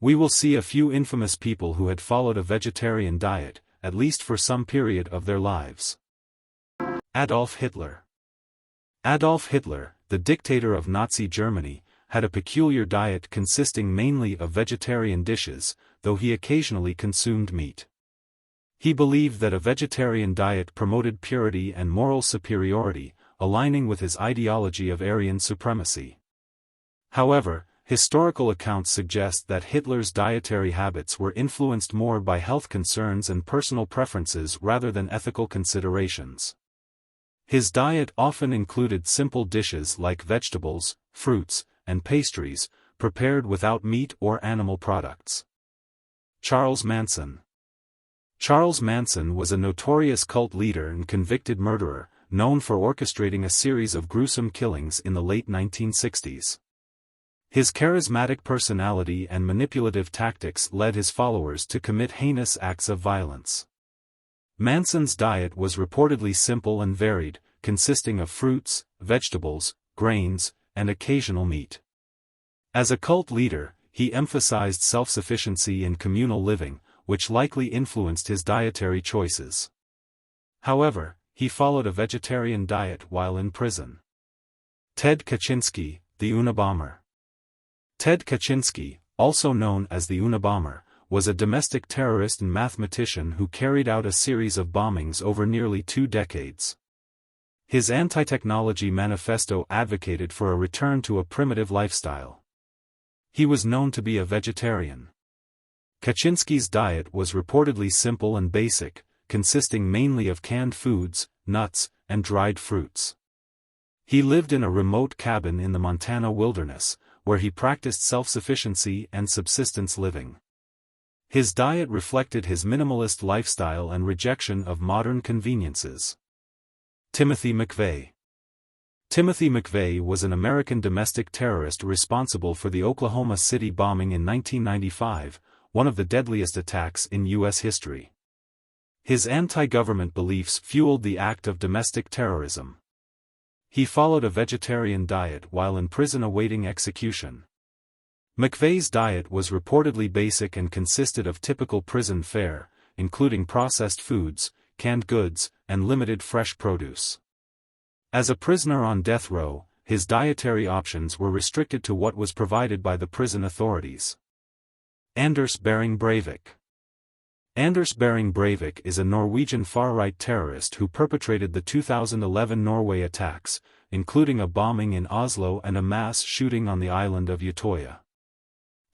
We will see a few infamous people who had followed a vegetarian diet, at least for some period of their lives. Adolf Hitler. Adolf Hitler, the dictator of Nazi Germany, had a peculiar diet consisting mainly of vegetarian dishes, though he occasionally consumed meat. He believed that a vegetarian diet promoted purity and moral superiority, aligning with his ideology of Aryan supremacy. However, historical accounts suggest that Hitler's dietary habits were influenced more by health concerns and personal preferences rather than ethical considerations. His diet often included simple dishes like vegetables, fruits, and pastries, prepared without meat or animal products. Charles Manson. Charles Manson was a notorious cult leader and convicted murderer, known for orchestrating a series of gruesome killings in the late 1960s. His charismatic personality and manipulative tactics led his followers to commit heinous acts of violence. Manson's diet was reportedly simple and varied, consisting of fruits, vegetables, grains, and occasional meat. As a cult leader, he emphasized self-sufficiency and communal living, which likely influenced his dietary choices. However, he followed a vegetarian diet while in prison. Ted Kaczynski, the Unabomber. Ted Kaczynski, also known as the Unabomber, was a domestic terrorist and mathematician who carried out a series of bombings over nearly 2 decades. His anti-technology manifesto advocated for a return to a primitive lifestyle. He was known to be a vegetarian. Kaczynski's diet was reportedly simple and basic, consisting mainly of canned foods, nuts, and dried fruits. He lived in a remote cabin in the Montana wilderness, where he practiced self-sufficiency and subsistence living. His diet reflected his minimalist lifestyle and rejection of modern conveniences. Timothy McVeigh. Timothy McVeigh was an American domestic terrorist responsible for the Oklahoma City bombing in 1995, one of the deadliest attacks in U.S. history. His anti-government beliefs fueled the act of domestic terrorism. He followed a vegetarian diet while in prison awaiting execution. McVeigh's diet was reportedly basic and consisted of typical prison fare, including processed foods, canned goods, and limited fresh produce. As a prisoner on death row, his dietary options were restricted to what was provided by the prison authorities. Anders Behring Breivik. Anders Behring Breivik is a Norwegian far-right terrorist who perpetrated the 2011 Norway attacks, including a bombing in Oslo and a mass shooting on the island of Utøya.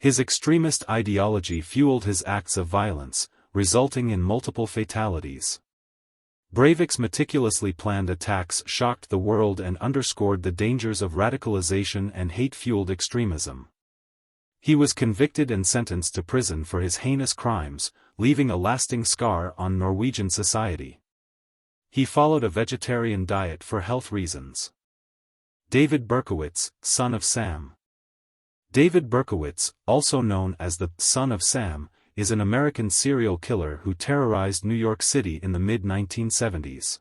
His extremist ideology fueled his acts of violence, resulting in multiple fatalities. Breivik's meticulously planned attacks shocked the world and underscored the dangers of radicalization and hate-fueled extremism. He was convicted and sentenced to prison for his heinous crimes, leaving a lasting scar on Norwegian society. He followed a vegetarian diet for health reasons. David Berkowitz, son of Sam. David Berkowitz, also known as the Son of Sam, is an American serial killer who terrorized New York City in the mid-1970s.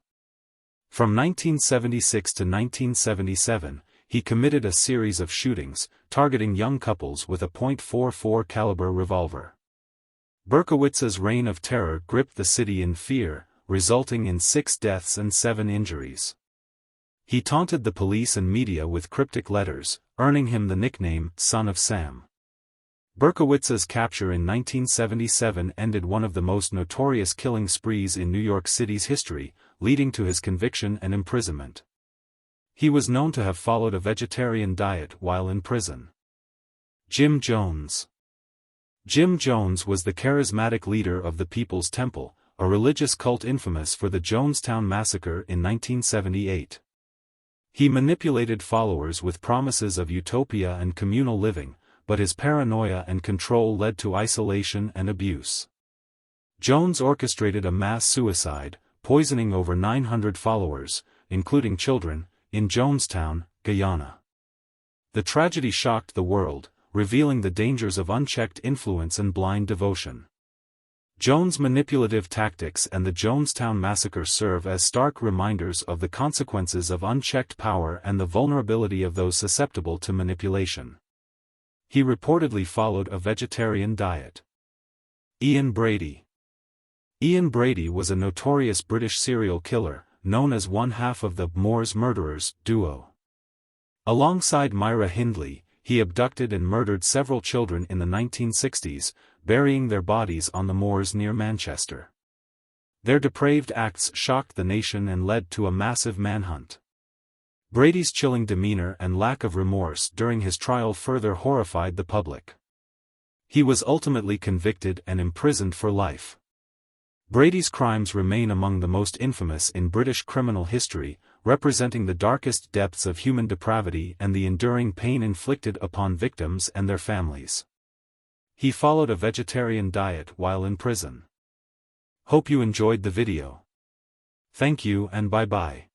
From 1976 to 1977, he committed a series of shootings, targeting young couples with a .44 caliber revolver. Berkowitz's reign of terror gripped the city in fear, resulting in 6 deaths and 7 injuries. He taunted the police and media with cryptic letters, earning him the nickname Son of Sam. Berkowitz's capture in 1977 ended one of the most notorious killing sprees in New York City's history, leading to his conviction and imprisonment. He was known to have followed a vegetarian diet while in prison. Jim Jones. Jim Jones was the charismatic leader of the People's Temple, a religious cult infamous for the Jonestown Massacre in 1978. He manipulated followers with promises of utopia and communal living, but his paranoia and control led to isolation and abuse. Jones orchestrated a mass suicide, poisoning over 900 followers, including children, in Jonestown, Guyana. The tragedy shocked the world, revealing the dangers of unchecked influence and blind devotion. Jones' manipulative tactics and the Jonestown Massacre serve as stark reminders of the consequences of unchecked power and the vulnerability of those susceptible to manipulation. He reportedly followed a vegetarian diet. Ian Brady. Ian Brady was a notorious British serial killer, known as one half of the Moors murderers duo. Alongside Myra Hindley, he abducted and murdered several children in the 1960s, burying their bodies on the moors near Manchester. Their depraved acts shocked the nation and led to a massive manhunt. Brady's chilling demeanor and lack of remorse during his trial further horrified the public. He was ultimately convicted and imprisoned for life. Brady's crimes remain among the most infamous in British criminal history, representing the darkest depths of human depravity and the enduring pain inflicted upon victims and their families. He followed a vegetarian diet while in prison. Hope you enjoyed the video. Thank you and bye-bye.